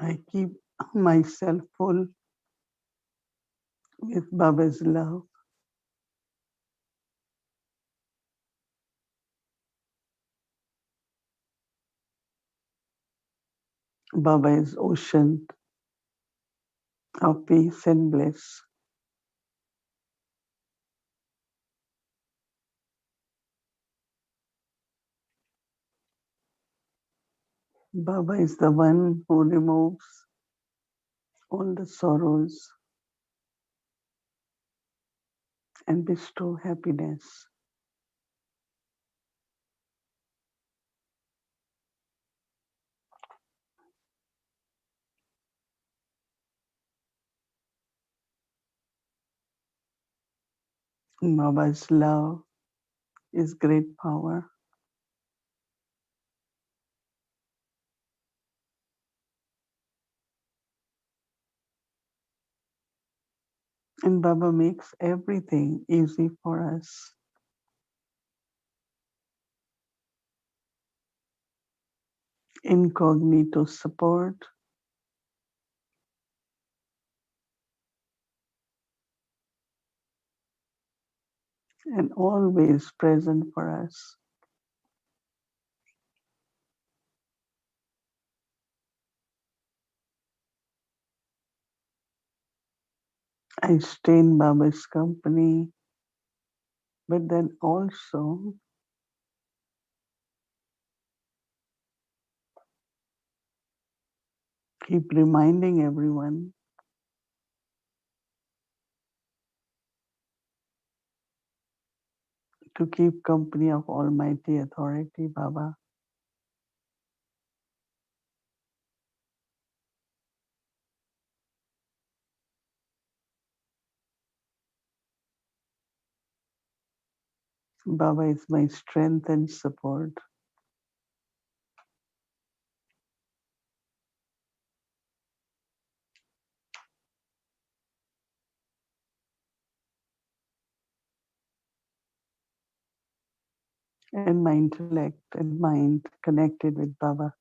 I keep myself full with Baba's love. Baba is ocean of peace and bliss. Baba is the one who removes all the sorrows and bestow happiness. Baba's love is great power. And Baba makes everything easy for us. Incognito support, and always present for us. I stay in Baba's company, but then also keep reminding everyone to keep company of Almighty Authority Baba. Baba is my strength and support. And my intellect and mind connected with Baba.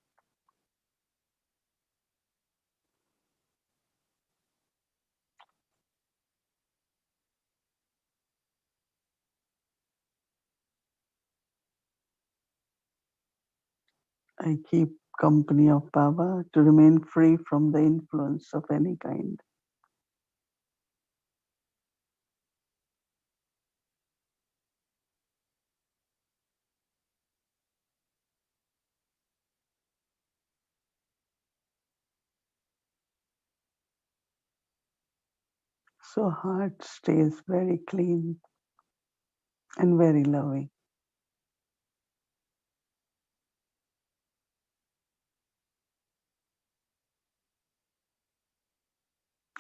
I keep company of Baba to remain free from the influence of any kind. So heart stays very clean and very loving.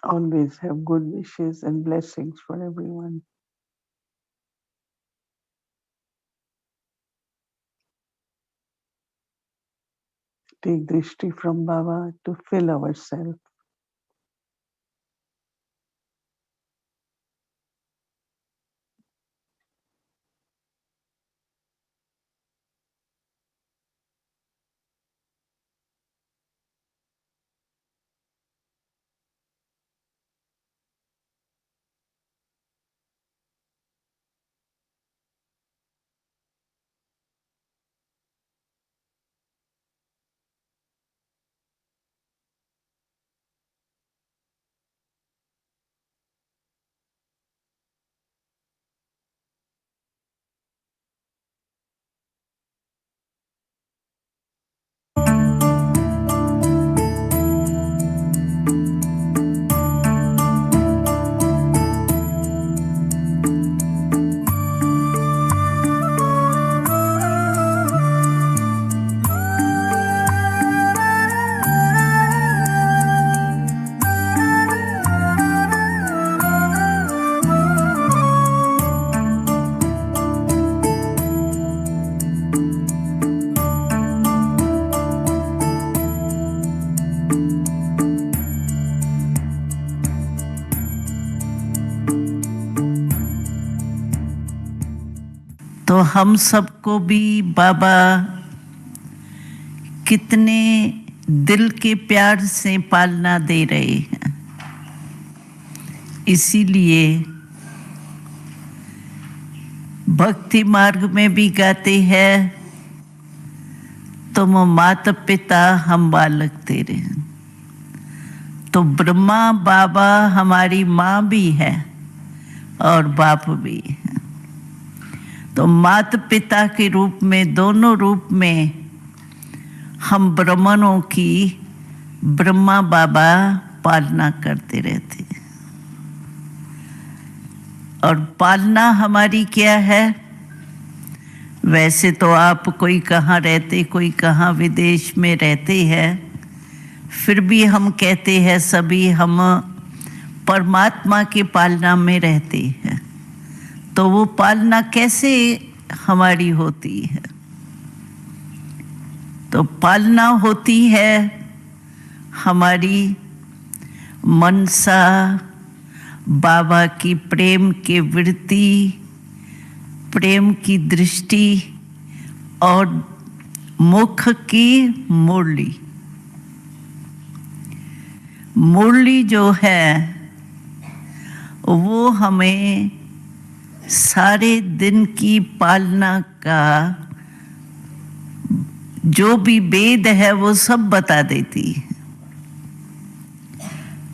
Always have good wishes and blessings for everyone. Take drishti from Baba to fill ourselves. तो हम सबको भी बाबा कितने दिल के प्यार से पालना दे रहे हैं। इसीलिए भक्ति मार्ग में भी गाते हैं, तुम माता पिता हम बालक तेरे। तो ब्रह्मा बाबा हमारी माँ भी है और बाप भी है। तो माता पिता के रूप में, दोनों रूप में हम ब्राह्मणों की ब्रह्मा बाबा पालना करते रहते हैं। और पालना हमारी क्या है? वैसे तो आप कोई कहाँ रहते, कोई कहाँ विदेश में रहते हैं, फिर भी हम कहते हैं सभी हम परमात्मा के पालना में रहते हैं। तो वो पालना कैसे हमारी होती है? तो पालना होती है हमारी मनसा, बाबा की प्रेम की वृत्ति, प्रेम की दृष्टि और मुख की मुरली। मुरली जो है वो हमें सारे दिन की पालना का जो भी वेद है वो सब बता देती है।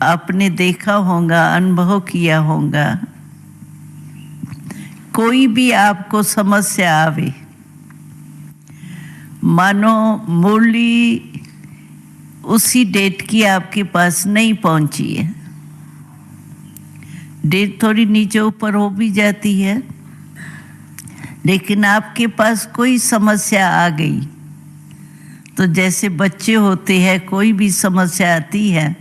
आपने देखा होगा, अनुभव किया होगा, कोई भी आपको समस्या आवे, मानो मुरली उसी डेट की आपके पास नहीं पहुंची है, डेट थोड़ी नीचे ऊपर हो भी जाती है, लेकिन आपके पास कोई समस्या आ गई तो जैसे बच्चे होते हैं, कोई भी समस्या आती है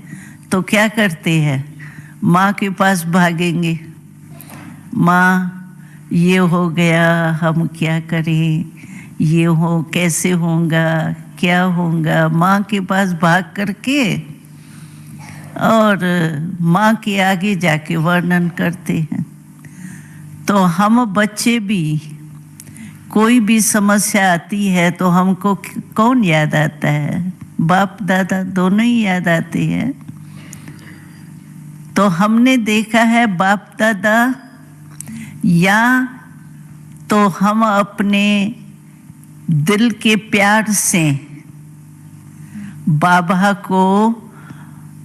तो क्या करते हैं? माँ के पास भागेंगे, माँ ये हो गया, हम क्या करें, ये हो कैसे होगा, क्या होगा, माँ के पास भाग करके और माँ के आगे जाके वर्णन करते हैं। तो हम बच्चे भी कोई भी समस्या आती है तो हमको कौन याद आता है? बाप दादा दोनों ही याद आते हैं। तो हमने देखा है बाप दादा, या तो हम अपने दिल के प्यार से बाबा को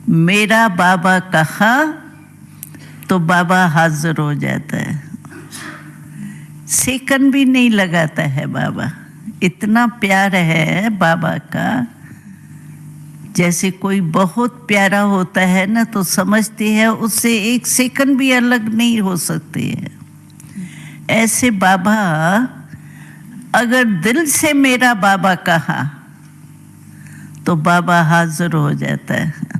मेरा बाबा कहा तो बाबा हाजिर हो जाता है, सेकंड भी नहीं लगाता है बाबा। इतना प्यार है बाबा का। जैसे कोई बहुत प्यारा होता है ना तो समझते हैं उससे एक सेकंड भी अलग नहीं हो सकते हैं। ऐसे बाबा अगर दिल से मेरा बाबा कहा तो बाबा हाजिर हो जाता है।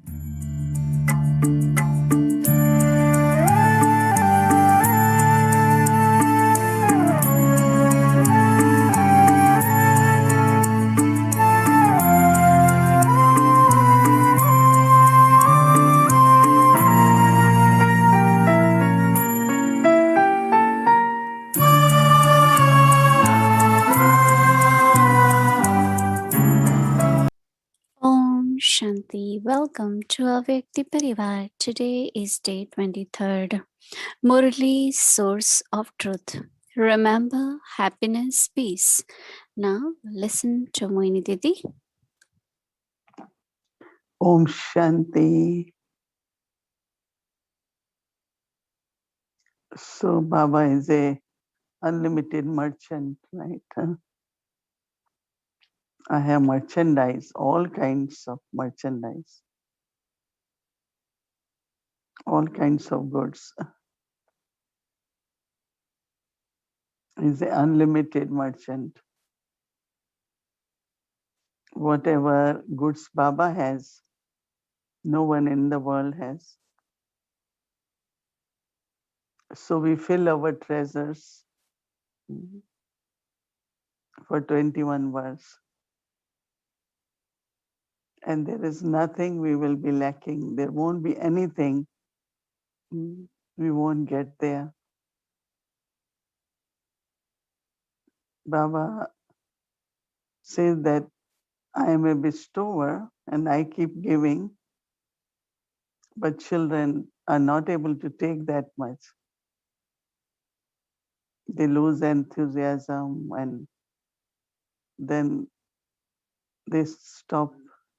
Om Shanti. Welcome to Avyakti Parivar. Today is day 23rd. Murli, source of truth. Remember happiness, peace. Now listen to Mohini Didi. Om Shanti. So Baba is a unlimited merchant, right? I have merchandise, all kinds of merchandise, all kinds of goods. He's an unlimited merchant. Whatever goods Baba has, no one in the world has. So we fill our treasures for 21 verse. And there is nothing we will be lacking. There won't be anything we won't get there. Baba says that I am a bestower and I keep giving, but children are not able to take that much. They lose enthusiasm and then they stop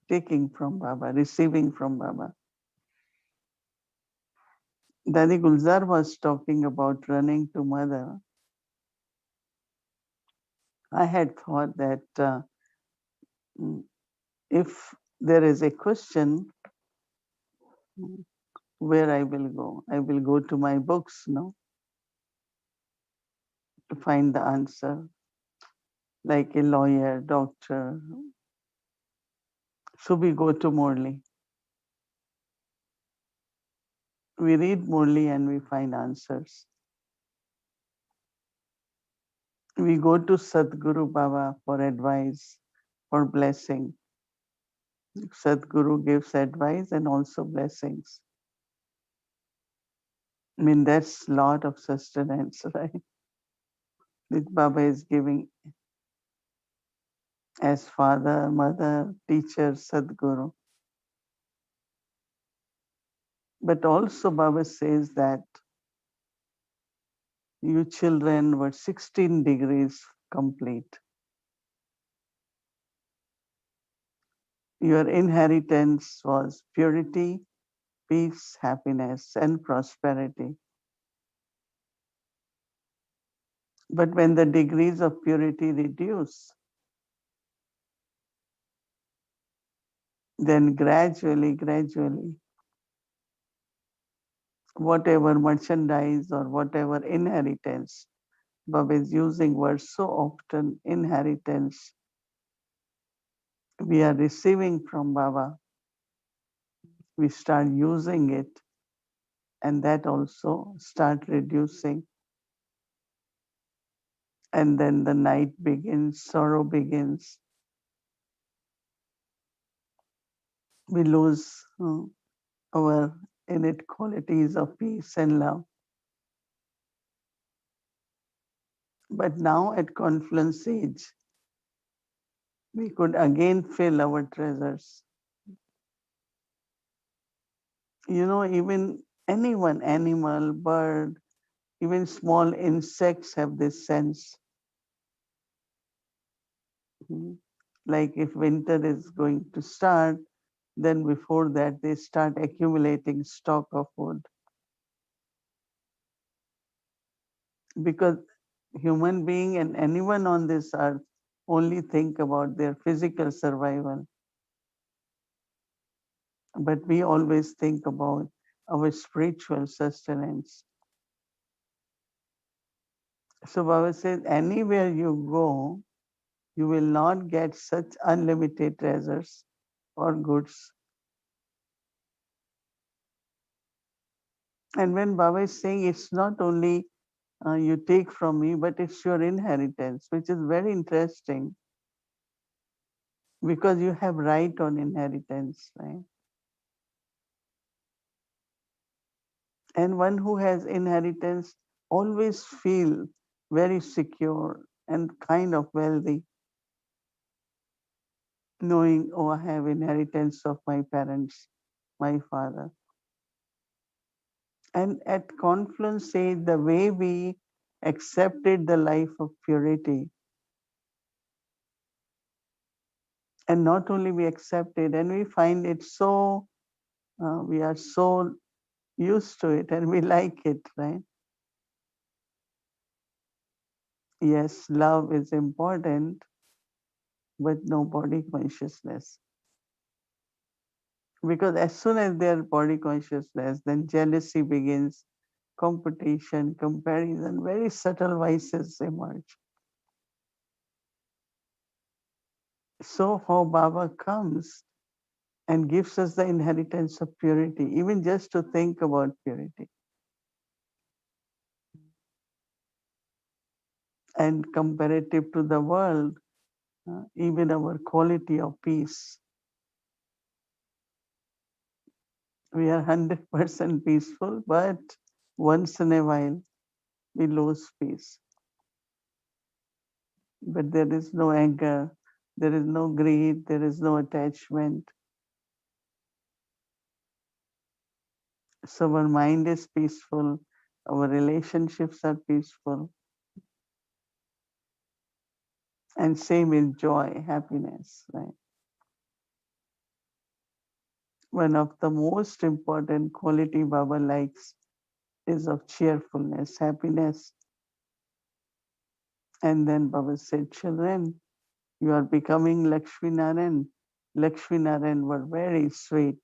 taking from Baba, receiving from Baba. Dadi Gulzar was talking about running to mother. I had thought that if there is a question, where I will go? I will go to my books, no, to find the answer, like a lawyer, doctor. So we go to Murli. We read Murli and we find answers. We go to Sadguru Baba for advice, for blessing. Sadguru gives advice and also blessings. I mean, that's lot of sustenance, right? That Baba is giving as father, mother, teacher, Sadguru. But also Baba says that you children were 16 degrees complete. Your inheritance was purity, peace, happiness, and prosperity. But when the degrees of purity reduce, then gradually, whatever merchandise or whatever inheritance, Baba is using words so often, inheritance, we are receiving from Baba, we start using it, and that also start reducing. And then the night begins, sorrow begins. We lose our innate qualities of peace and love. But now at confluence age, we could again fill our treasures. You know, even anyone, animal, bird, even small insects have this sense. Like if winter is going to start, then before that they start accumulating stock of food. Because human being and anyone on this earth only think about their physical survival. But we always think about our spiritual sustenance. So Baba says, anywhere you go, you will not get such unlimited treasures or goods. And when Baba is saying it's not only you take from me, but it's your inheritance, which is very interesting because you have right on inheritance, right? And one who has inheritance always feel very secure and kind of wealthy, knowing, oh, I have inheritance of my parents, my father. And at confluence stage, the way we accepted the life of purity, and not only we accept it, and we find it so, we are so used to it and we like it, right? Yes, love is important, but no body consciousness. Because as soon as their body consciousness, then jealousy begins, competition, comparison, very subtle vices emerge. So how Baba comes and gives us the inheritance of purity, even just to think about purity. And comparative to the world, even our quality of peace. We are 100% peaceful, but once in a while we lose peace. But there is no anger, There is no greed, there is no attachment. So our mind is peaceful, our relationships are peaceful. And same is joy, happiness, right? One of the most important quality Baba likes is of cheerfulness, happiness. And then Baba said, children, you are becoming Lakshmi Narayan. Lakshmi Narayan were very sweet.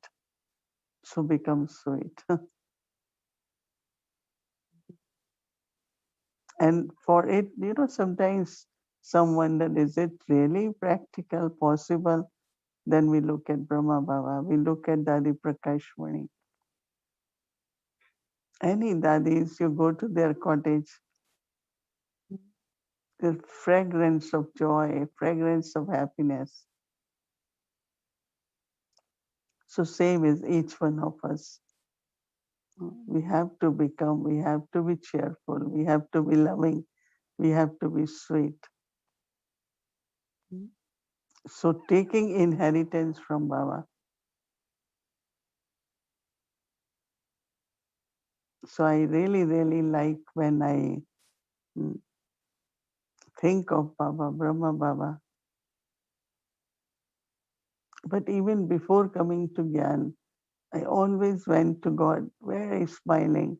So become sweet. And for it, sometimes some wonder, is it really practical, possible? Then we look at Brahma Baba, we look at Dadi Prakashmani. Any Dadis, you go to their cottage, the fragrance of joy, fragrance of happiness. So same is each one of us. We have to become, we have to be cheerful, we have to be loving, we have to be sweet. So taking inheritance from Baba. So I really, really like when I think of Baba, Brahma Baba. But even before coming to Gyan, I always went to God very smiling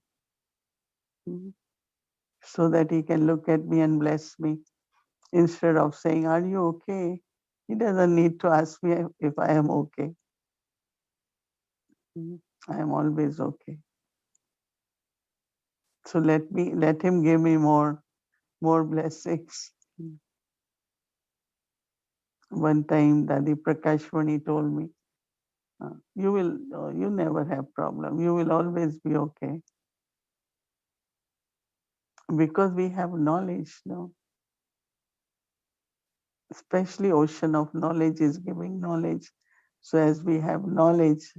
so that He can look at me and bless me. Instead of saying, are you okay? He doesn't need to ask me if I am okay. I am always okay. So let Him give me more blessings. One time Dadi Prakashwani told me, you never have problem. You will always be okay. Because we have knowledge, no? Especially ocean of knowledge is giving knowledge. So as we have knowledge,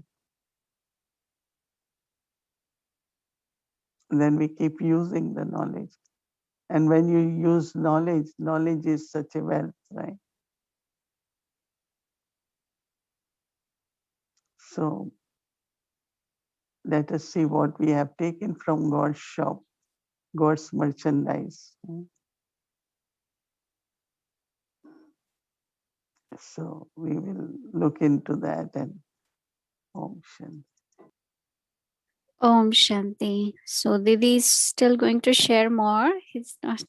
then we keep using the knowledge. And when you use knowledge, knowledge is such a wealth, right? So let us see what we have taken from God's shop, God's merchandise. So we will look into that and Om Shanti. Om Shanti. So Didi is still going to share more. It's not.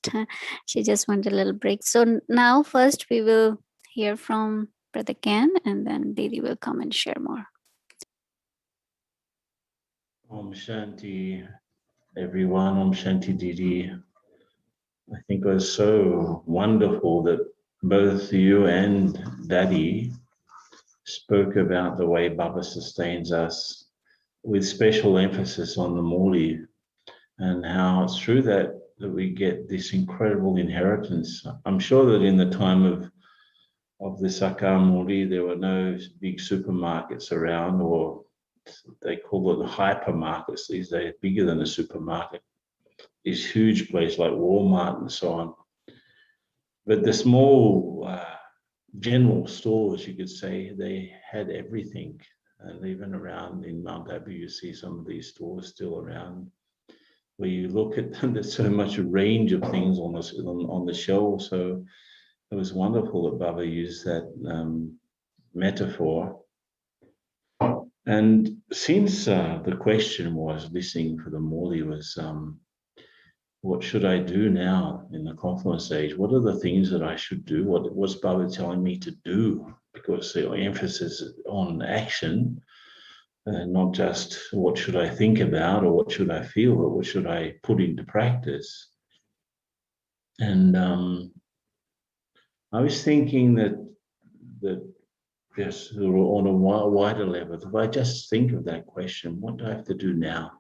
She just wanted a little break. So now first we will hear from Brother Ken, and then Didi will come and share more. Om Shanti, everyone. Om Shanti, Didi. I think it was so wonderful that both you and Daddy spoke about the way Baba sustains us, with special emphasis on the Murli, and how it's through that we get this incredible inheritance. I'm sure that in the time of the Sakar Murli, there were no big supermarkets around, or they call it the hypermarkets these days, bigger than a supermarket. These huge places like Walmart and so on. But the small general stores, you could say, they had everything. And even around in Mount Abu, you see some of these stores still around, where you look at them, there's so much range of things on the shelf. So it was wonderful that Baba used that metaphor. And since the question was listening for the Morley was, what should I do now in the confluence stage? What are the things that I should do? What was Baba telling me to do? Because the emphasis is on action, not just what should I think about or what should I feel, but what should I put into practice? And I was thinking that just on a wider level, if I just think of that question, what do I have to do now?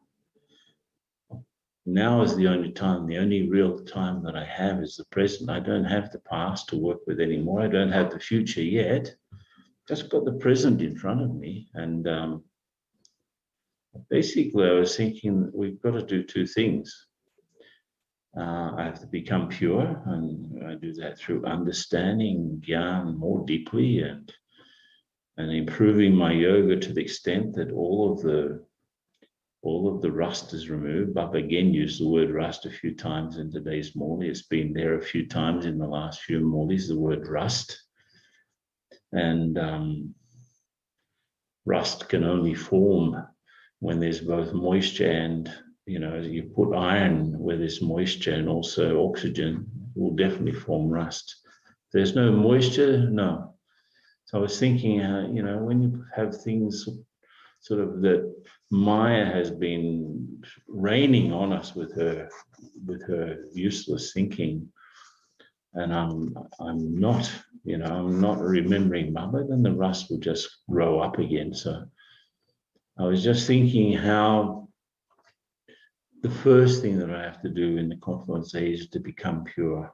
Now is the only time, the only real time that I have is the present. I don't have the past to work with anymore. I don't have the future yet. Just got the present in front of me. And basically, I was thinking we've got to do two things. I have to become pure, and I do that through understanding Gyan more deeply and improving my yoga to the extent that all of the rust is removed. Baba again used the word rust a few times in today's Murli. It's been there a few times in the last few Murlis, the word rust. And rust can only form when there's both moisture and, you put iron where there's moisture and also oxygen, it will definitely form rust. If there's no moisture, no. So I was thinking, when you have things sort of that Maya has been raining on us with her useless thinking, and I'm not, I'm not remembering Baba, then the rust will just grow up again. So I was just thinking how the first thing that I have to do in the confluence age is to become pure.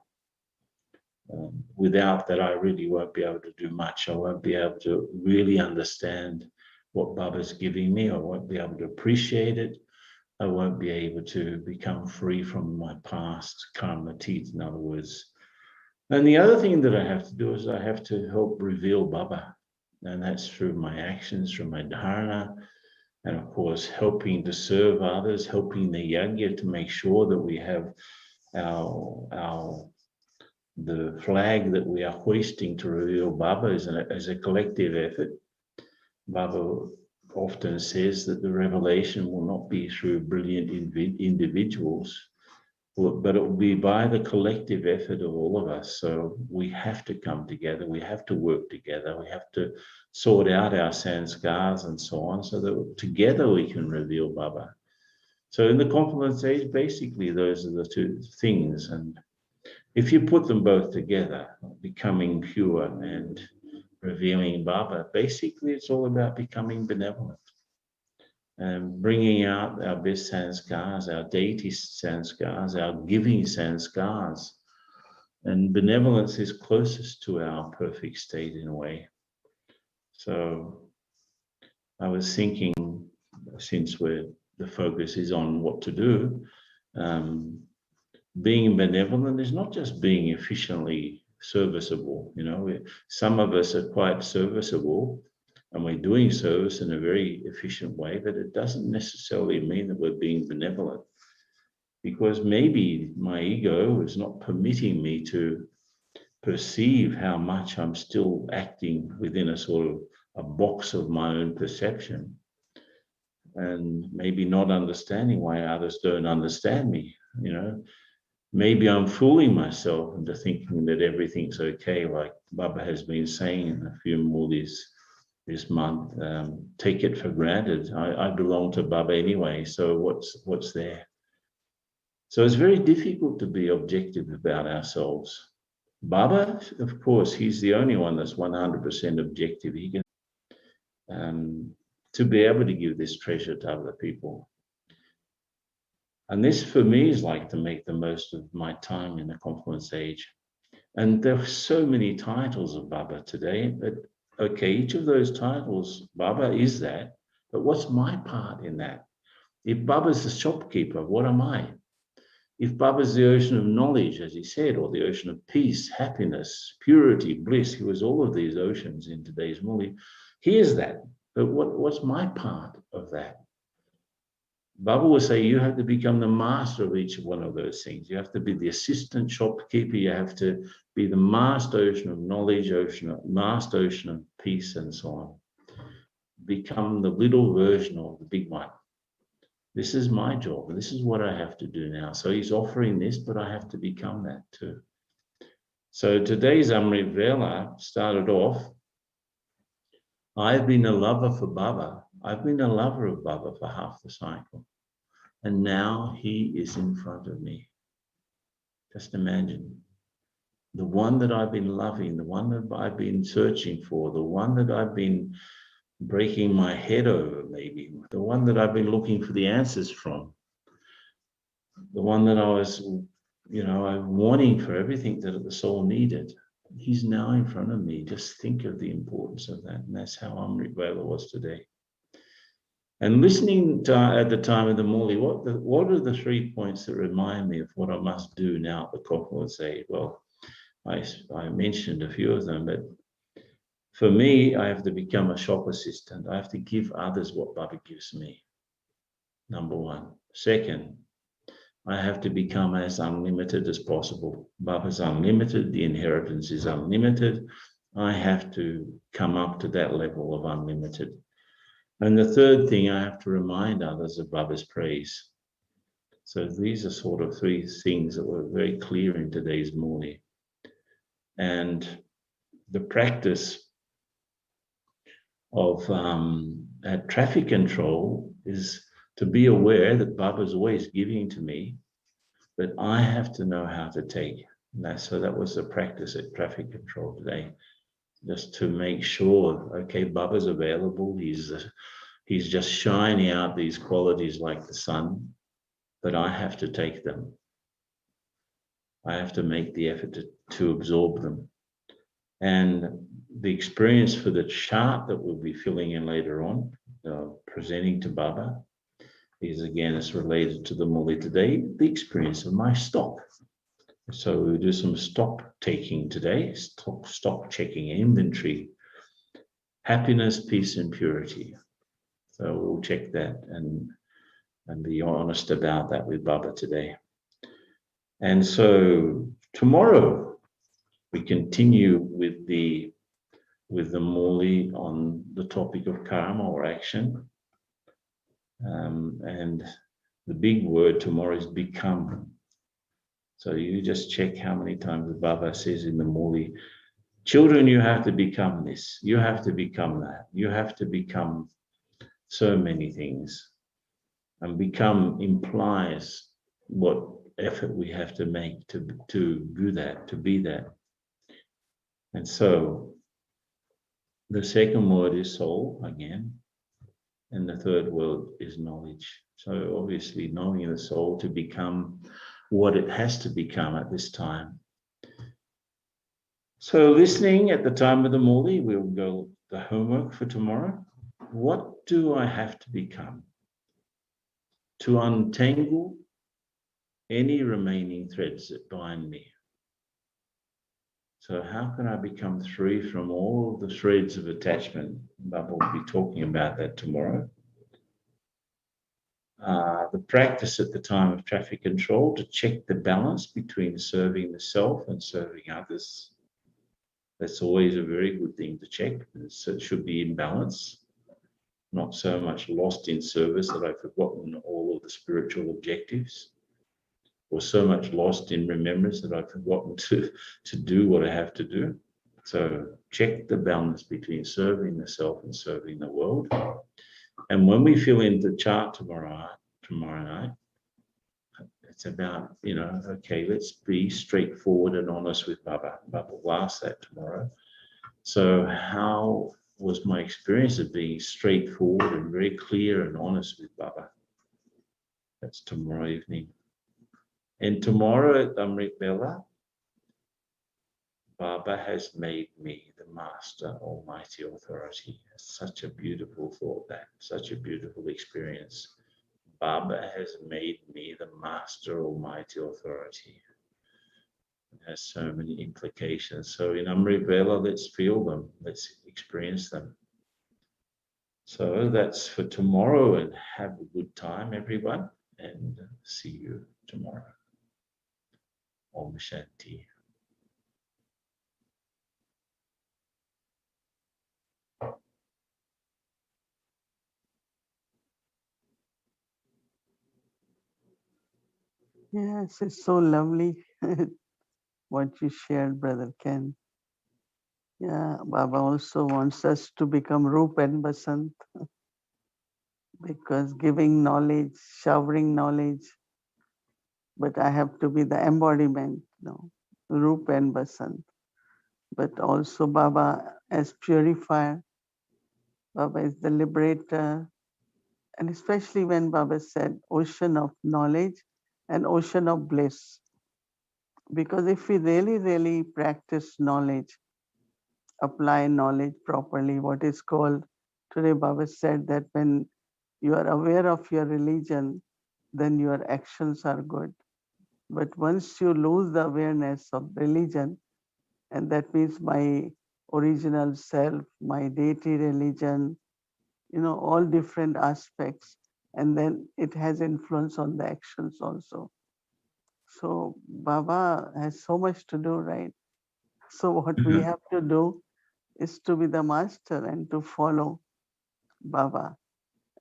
Without that, I really won't be able to do much. I won't be able to really understand what Baba's giving me. I won't be able to appreciate it. I won't be able to become free from my past karma teeth, in other words. And the other thing that I have to do is I have to help reveal Baba. And that's through my actions, through my dharana, and of course, helping to serve others, helping the yajna to make sure that we have the flag that we are hoisting to reveal Baba as a collective effort. Baba often says that the revelation will not be through brilliant individuals, but it will be by the collective effort of all of us. So we have to come together, we have to work together, we have to sort out our sanskars and so on, so that together we can reveal Baba. So in the confluence age, basically those are the two things. And if you put them both together, becoming pure and revealing Baba, basically it's all about becoming benevolent and bringing out our best sanskars, our deity sanskars, our giving sanskars. And benevolence is closest to our perfect state in a way. So I was thinking, since the focus is on what to do, being benevolent is not just being efficiently serviceable. Some of us are quite serviceable and we're doing service in a very efficient way, but it doesn't necessarily mean that we're being benevolent, because maybe my ego is not permitting me to perceive how much I'm still acting within a sort of a box of my own perception, and maybe not understanding why others don't understand me. Maybe I'm fooling myself into thinking that everything's okay, like Baba has been saying in a few more this month. Take it for granted. I belong to Baba anyway, so what's there? So it's very difficult to be objective about ourselves. Baba, of course, he's the only one that's 100% objective. He can to be able to give this treasure to other people. And this for me is like to make the most of my time in the confluence age. And there are so many titles of Baba today, but okay, each of those titles, Baba is that, but what's my part in that? If Baba's the shopkeeper, what am I? If Baba's the ocean of knowledge, as he said, or the ocean of peace, happiness, purity, bliss, he was all of these oceans in today's Murli, he is that. But what's my part of that? Baba will say you have to become the master of each one of those things. You have to be the assistant shopkeeper. You have to be the master ocean of knowledge, master ocean of peace, and so on. Become the little version of the big one. This is my job, and this is what I have to do now. So he's offering this, but I have to become that too. So today's Amrit Vela started off, I've been a lover for Baba. I've been a lover of Baba for half the cycle. And now he is in front of me. Just imagine. The one that I've been loving, the one that I've been searching for, the one that I've been breaking my head over maybe, the one that I've been looking for the answers from, the one that I was, I'm wanting for everything that the soul needed. He's now in front of me. Just think of the importance of that. And that's how Amrit Vela was today. And listening to, at the time of the Murli, what are the 3 points that remind me of what I must do now at the Confluence Aid? Well, I mentioned a few of them, but for me, I have to become a shop assistant. I have to give others what Baba gives me, number one. Second, I have to become as unlimited as possible. Baba's unlimited, the inheritance is unlimited. I have to come up to that level of unlimited. And the third thing, I have to remind others of Baba's praise. So these are sort of 3 things that were very clear in today's morning. And the practice of at traffic control is to be aware that Baba's always giving to me, but I have to know how to take. So that was the practice at traffic control today, just to make sure, okay, Baba's available. He's just shining out these qualities like the sun, but I have to take them. I have to make the effort to absorb them. And the experience for the chart that we'll be filling in later on, presenting to Baba, is again, it's related to the Murli today, the experience of my stock. So we'll do some stock taking today, stock checking, inventory, happiness, peace, and purity. So we'll check that and be honest about that with Baba today. And so tomorrow we continue with the Murli on the topic of karma or action. And the big word tomorrow is become. So you just check how many times Baba says in the Murli, children, you have to become this, you have to become that, you have to become so many things. And become implies what effort we have to make to do that, to be that. And so the second word is soul again, and the third word is knowledge. So obviously knowing the soul to become what it has to become at this time. So listening at the time of the Murli, we'll go the homework for tomorrow. What do I have to become to untangle any remaining threads that bind me? So how can I become free from all of the threads of attachment? Baba will be talking about that tomorrow. The practice at the time of traffic control to check the balance between serving the self and serving others. That's always a very good thing to check. So it should be in balance, not so much lost in service that I've forgotten all of the spiritual objectives, or so much lost in remembrance that I've forgotten to do what I have to do. So check the balance between serving the self and serving the world. And when we fill in the chart tomorrow night, it's about, okay, let's be straightforward and honest with Baba. Baba will ask that tomorrow. So how was my experience of being straightforward and very clear and honest with Baba? That's tomorrow evening. And tomorrow at Amrit Bela, Baba has made me the Master Almighty Authority. Such a beautiful thought, that, such a beautiful experience. Baba has made me the Master Almighty Authority. It has so many implications. So in Amrit Bela, let's feel them, let's experience them. So that's for tomorrow, and have a good time, everyone, and see you tomorrow. Om Shanti. Yes, it's so lovely what you shared, Brother Ken. Yeah, Baba also wants us to become Roop and Basant, because giving knowledge, showering knowledge, but I have to be the embodiment, Roop and Basant. But also Baba as purifier, Baba is the liberator, and especially when Baba said ocean of knowledge and ocean of bliss. Because if we really, really practice knowledge, apply knowledge properly, what is called, today Baba said that when you are aware of your religion, then your actions are good. But once you lose the awareness of religion, and that means my original self, my deity religion, all different aspects, and then it has influence on the actions also. So Baba has so much to do, right? So what we have to do is to be the master and to follow Baba.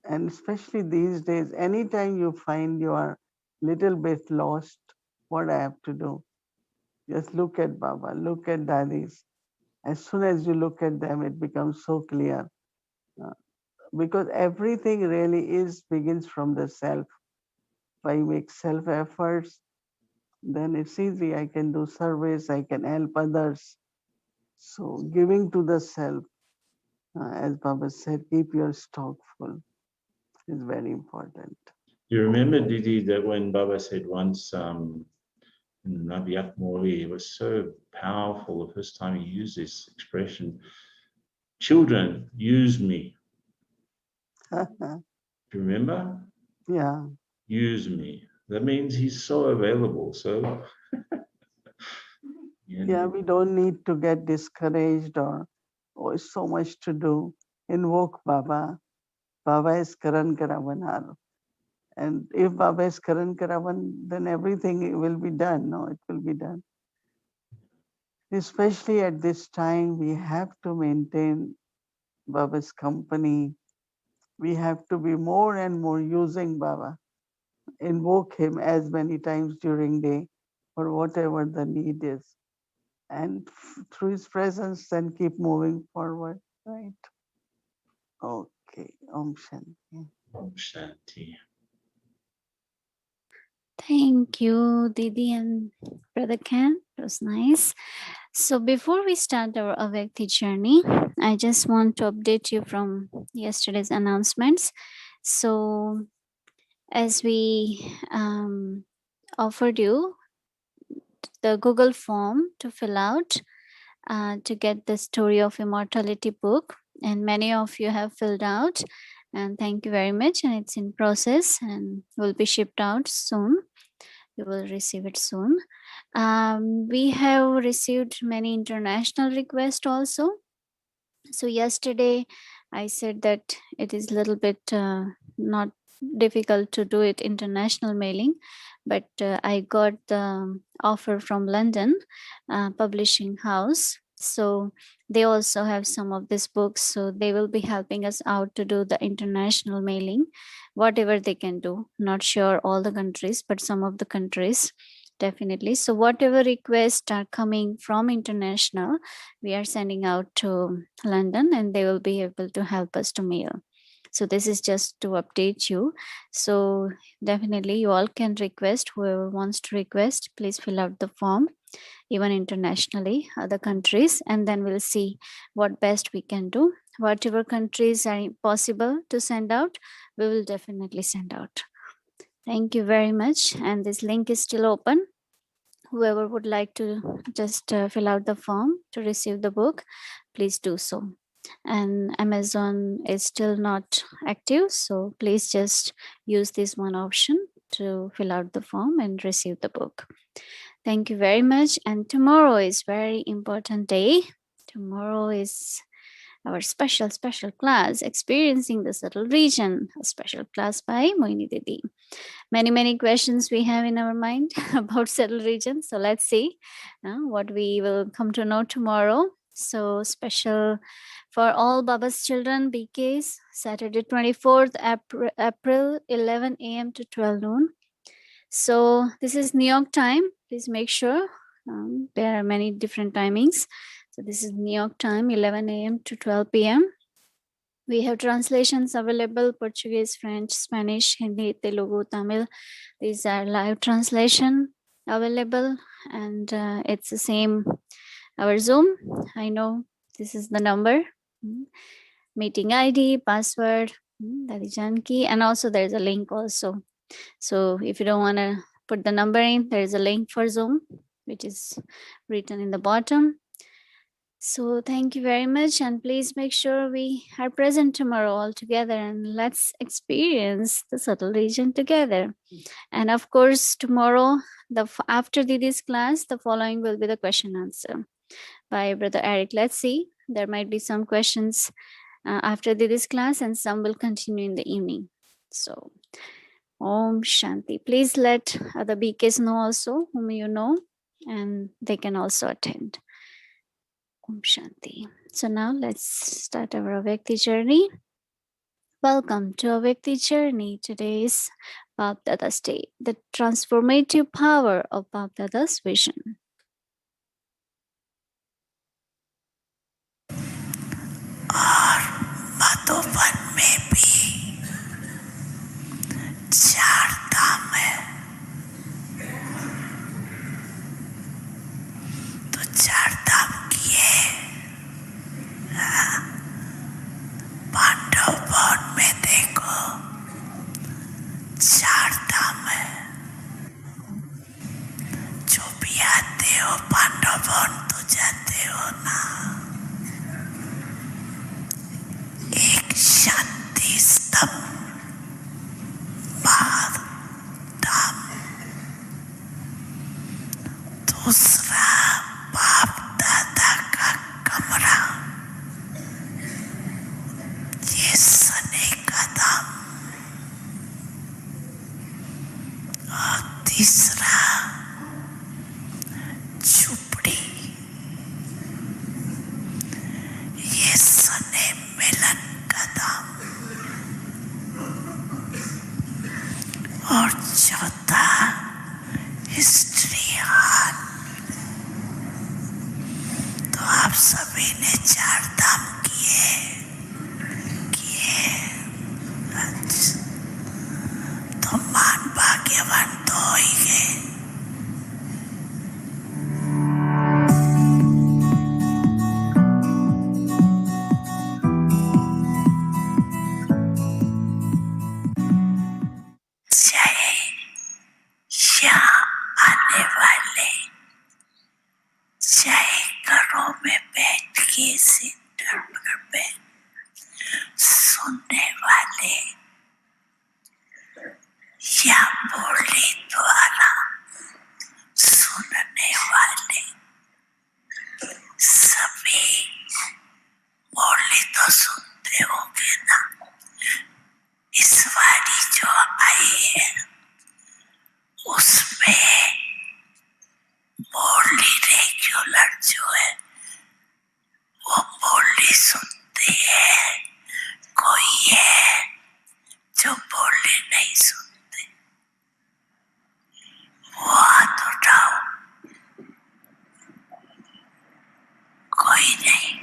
And especially these days, anytime you find you are little bit lost, what I have to do? Just look at Baba, look at Dadis. As soon as you look at them, it becomes so clear. Uh, because everything really begins from the self. If I make self efforts, then it's easy. I can do service, I can help others. So giving to the self, as Baba said, keep your stock full is very important. You remember, Didi, that when Baba said once, Nabiyak Murli, it was so powerful the first time he used this expression, children, use me. Do you remember? Yeah. Use me. That means he's so available. So Yeah, we don't need to get discouraged or, oh, it's so much to do. Invoke Baba. Baba is Karan Karavanar. And if Baba is Karan Karavan, then everything will be done. No, it will be done. Especially at this time, we have to maintain Baba's company. We have to be more and more using Baba. Invoke him as many times during day for whatever the need is. And through his presence, then keep moving forward, right? Okay, Om Shanti. Om Shanti. Thank you, Didi and Brother Ken. It was nice. So before we start our Avyakti journey, I just want to update you from yesterday's announcements. So as we offered you the Google form to fill out to get the Story of Immortality book, and many of you have filled out, and thank you very much. And it's in process and will be shipped out soon. You will receive it soon. We have received many international requests also. So yesterday I said that it is a little bit not difficult to do it international mailing, but I got the offer from London publishing house. So they also have some of these books, so they will be helping us out to do the international mailing, whatever they can do. Not sure all the countries, but some of the countries definitely. So whatever requests are coming from international, we are sending out to London, and they will be able to help us to mail. So this is just to update you. So definitely you all can request, whoever wants to request, please fill out the form, even internationally, other countries, and then we'll see what best we can do. Whatever countries are possible to send out, we will definitely send out. Thank you very much. And this link is still open. Whoever would like to just fill out the form to receive the book, please do so. And Amazon is still not active, so please just use this one option to fill out the form and receive the book. Thank you very much. And tomorrow is very important day. Tomorrow is our special class, Experiencing the Subtle Region, a special class by Mohini Didi. Many questions we have in our mind about subtle region. So let's see what we will come to know tomorrow. So special for all Baba's children, BKs, Saturday 24th April 11 a.m. to 12 noon. So this is New York time. Please make sure there are many different timings. So this is New York time, 11 a.m. to 12 p.m. We have translations available: Portuguese, French, Spanish, Hindi, Telugu, Tamil. These are live translation available, and it's the same. Our Zoom, I know this is the number, meeting ID, password, that is Janki, and also there's a link also. So if you don't want to put the number in, there is a link for Zoom, which is written in the bottom. So thank you very much, and please make sure we are present tomorrow all together, and let's experience the subtle region together. And of course, tomorrow, after Didi's class, the following will be the question answer by Brother Eric. Let's see. There might be some questions after Didi's class, and some will continue in the evening. So, Om Shanti. Please let other BKs know also, whom you know, and they can also attend. Om Shanti. So now let's start our Vyakti journey. Welcome to our Vyakti journey. Today's Bap Dada's Day, the transformative power of Bap Dada's vision. और मधुबन में भी 4 धाम है, तो 4 धाम किए। Pandav one में देखो 4 धाम है। जो भी आते हो पांडव वन तो जाते हो ना। एक शांति स्तंभ बार धाम, दूसरा बाप दादा का कमरा, ये सने का धाम, और तीसरा झुपड़ी, ये सने मिलन का धाम, और चौथा हिस्ट्री हाल। तो आप सभी ने 4 धाम किए। अच्छा, तो मान भाग्यवान तो हो ही गए। चाहे यहाँ आने वाले, चाहे घरों में बैठ के सेंटर पर बैठ सुनने वाले, या मुरली द्वारा सुनने वाले, सभी मुरली तो सुनते होंगे ना। इस वारी जो आई है उसमें मुरली रेगुलर जो है वो मुरली सुनते हैं। कोई है जो मुरली नहीं सुनते, वो हाथ उठाओ। कोई नहीं।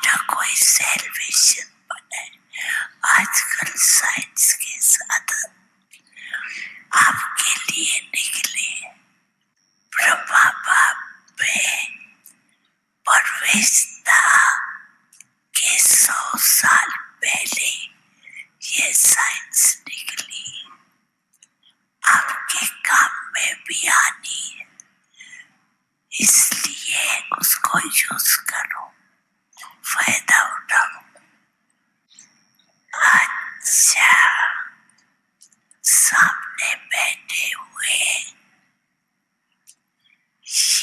ना कोई सेल्वेशन बने। आजकल साइंस के साथ आपके लिए निकले ब्रह्मा बाप में परवेशता के 100 साल पहले ये साइंस निकली। आपके काम में भी आनी है, इसलिए उसको यूज करो, फायदा उठाओ। अच्छा, सामने बैठे हुए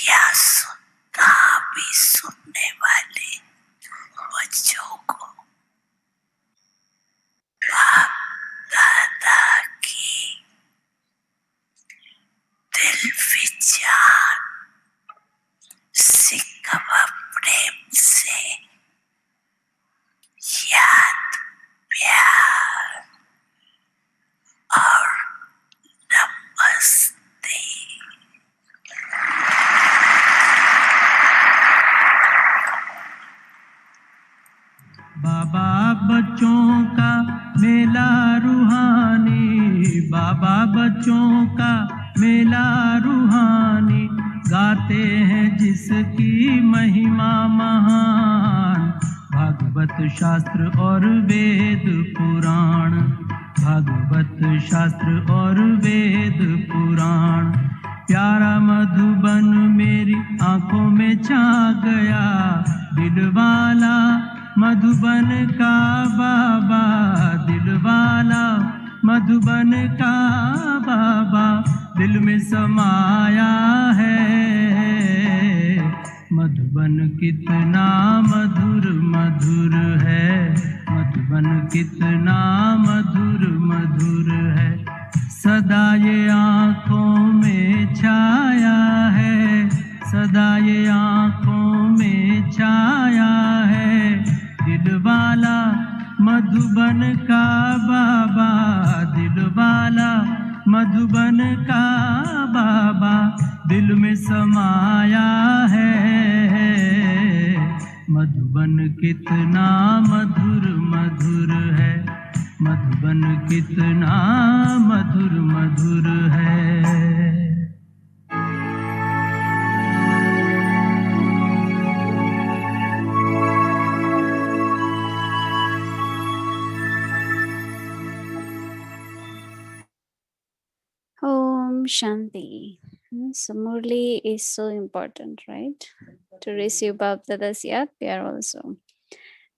या सुनना भी सुनने वाले बच्चों को बाप दादा की दिल विचार सिकवा प्रेम से याद, प्यार और नमस्ते। बाबा बच्चों का मेला रूहानी, बाबा बच्चों का मेला रूहानी, गाते हैं जिसकी महिमा महान। भागवत शास्त्र और वेद पुराण, भागवत शास्त्र और वेद पुराण। प्यारा मधुबन मेरी आंखों में छा गया, दिलवाला मधुबन का बाबा, दिलवाला मधुबन का बाबा दिल में समाया है। मधुबन कितना मधुर मधुर है, मधुबन कितना मधुर मधुर है। सदा ये आँखों में छाया है, सदा ये आँखों में छाया है। दिलवाला मधुबन का बाबा, दिलवाला मधुबन का बाबा दिल में समाया है। मधुबन कितना मधुर मधुर है, मधुबन कितना मधुर मधुर है। Om Shanti. So Murli is so important, right? To receive Bapdada's yad pyar also.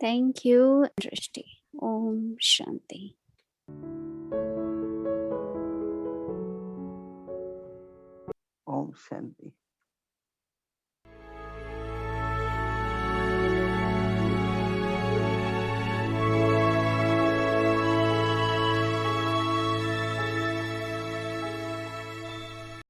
Thank you, Drishti. Om Shanti. Om Shanti.